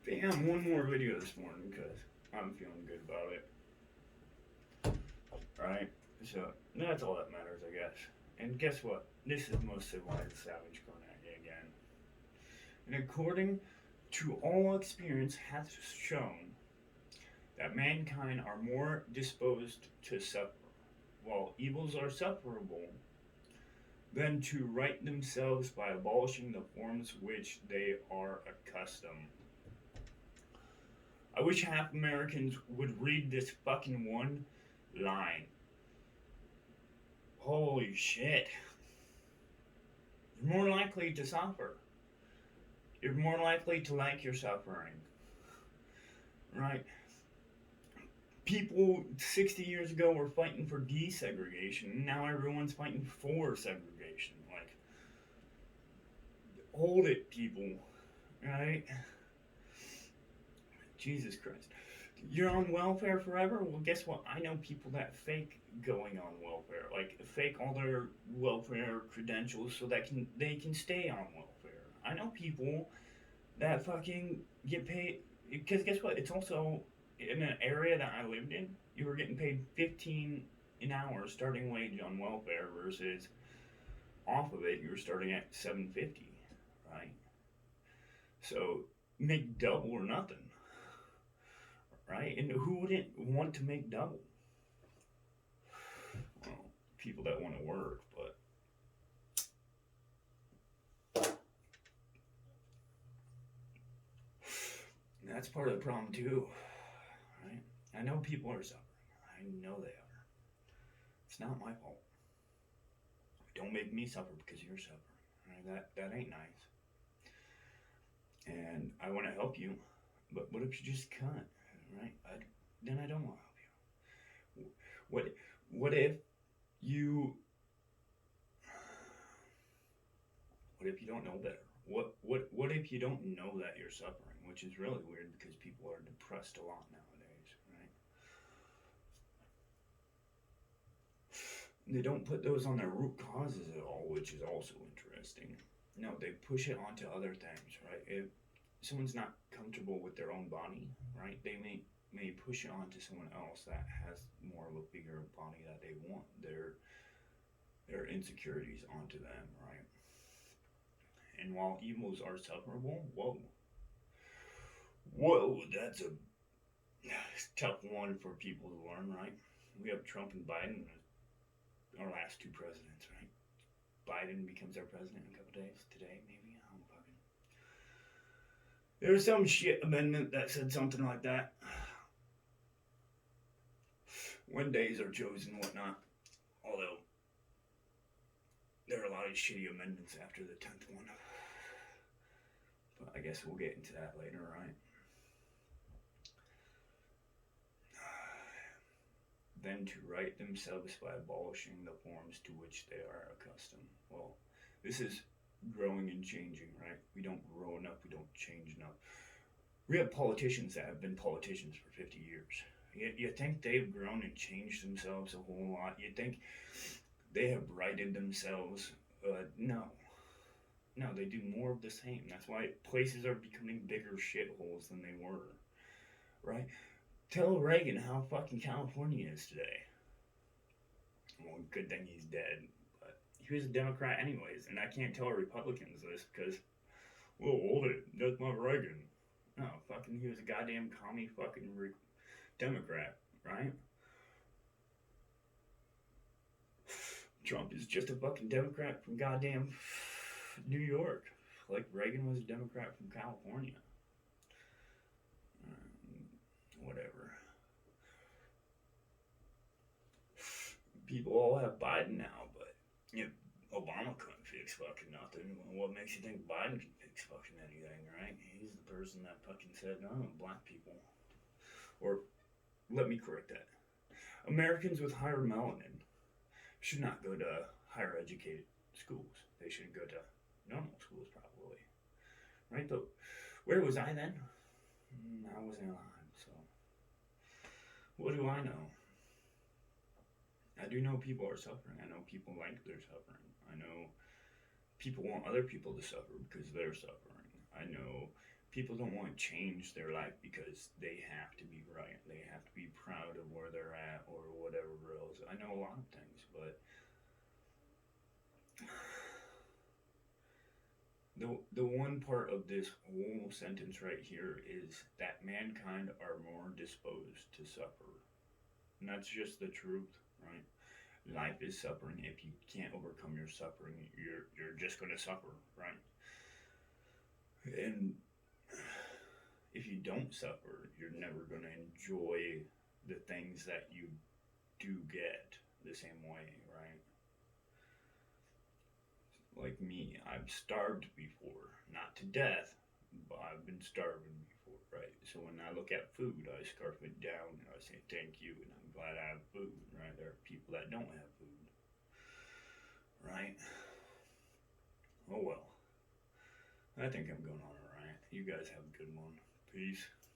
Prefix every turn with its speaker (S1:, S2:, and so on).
S1: Bam, one more video this morning because I'm feeling good about it. Right? So that's all that matters, I guess. And guess what? This is the most civilized savage going at you again. And according to all experience hath shown that mankind are more disposed to suffer, while evils are sufferable, than to right themselves by abolishing the forms which they are accustomed. I wish half Americans would read this fucking one line. Holy shit. You're more likely to suffer. You're more likely to like your suffering. Right? People 60 years ago were fighting for desegregation, and now everyone's fighting for segregation. Like, hold it, people. Right? Jesus Christ. You're on welfare forever? Well, guess what? I know people that fake going on welfare, like fake all their welfare credentials so that they can stay on welfare. I know people that fucking get paid because guess what? It's also in an area that I lived in. You were getting paid 15 an hour starting wage on welfare versus off of it you were starting at 750, right? So make double or nothing, right? And who wouldn't want to make double? Well, people that want to work, but that's part of the problem too, right? I know people are suffering. I know they are. It's not my fault. Don't make me suffer because you're suffering. Right? That ain't nice. And I want to help you, but what if you just can't? Right? Then I don't want to help you. What if you what if you don't know better? What if you don't know that you're suffering, which is really weird because people are depressed a lot nowadays, right? They don't put those on their root causes at all, which is also interesting. No, they push it onto other things, right? If someone's not comfortable with their own body, right, they may push it onto someone else that has more of a bigger body that they want. Their insecurities onto them, right? And while evils are sufferable, whoa, that's a tough one for people to learn, right? We have Trump and Biden, our last two presidents, right? Biden becomes our president in a couple days, today maybe. I don't fucking. There was some shit amendment that said something like that. When days are chosen, whatnot. Although there are a lot of shitty amendments after the 10th one. But I guess we'll get into that later, right? Then to right themselves by abolishing the forms to which they are accustomed. Well, this is growing and changing, right? We don't grow enough, we don't change enough. We have politicians that have been politicians for 50 years. You think they've grown and changed themselves a whole lot? You think they have righted themselves? No. No, they do more of the same. That's why places are becoming bigger shitholes than they were, right? Tell Reagan how fucking California is today. Well, good thing he's dead, but he was a Democrat anyways, and I can't tell Republicans this because, well, hold it, that's my Reagan. No, fucking, he was a goddamn commie fucking Democrat, right? Trump is just a fucking Democrat from goddamn New York, like Reagan was a Democrat from California. Whatever. People all have Biden now, but if Obama couldn't fix fucking nothing, what makes you think Biden can fix fucking anything, right? He's the person that fucking said, no, black people. Or, let me correct that. Americans with higher melanin should not go to higher educated schools. They should go to normal schools, probably. Right? But where was I then? I wasn't alive, so. What do I know? I do know people are suffering. I know people like their suffering. I know people want other people to suffer because they're suffering. I know people don't want to change their life because they have to be right. They have to be proud of where they're at or whatever else. I know a lot of things, but the one part of this whole sentence right here is that mankind are more disposed to suffer. And that's just the truth, right? Life is suffering. If you can't overcome your suffering, you're just gonna suffer, right? And if you don't suffer, you're never gonna enjoy the things that you do get the same way, right? Like me, I've starved before, not to death, but I've been starving before, right? So when I look at food, I scarf it down and I say thank you, and I'm glad I have food, right? There are people that don't have food, right? Oh well. I think I'm going on a rant. You guys have a good one. Peace.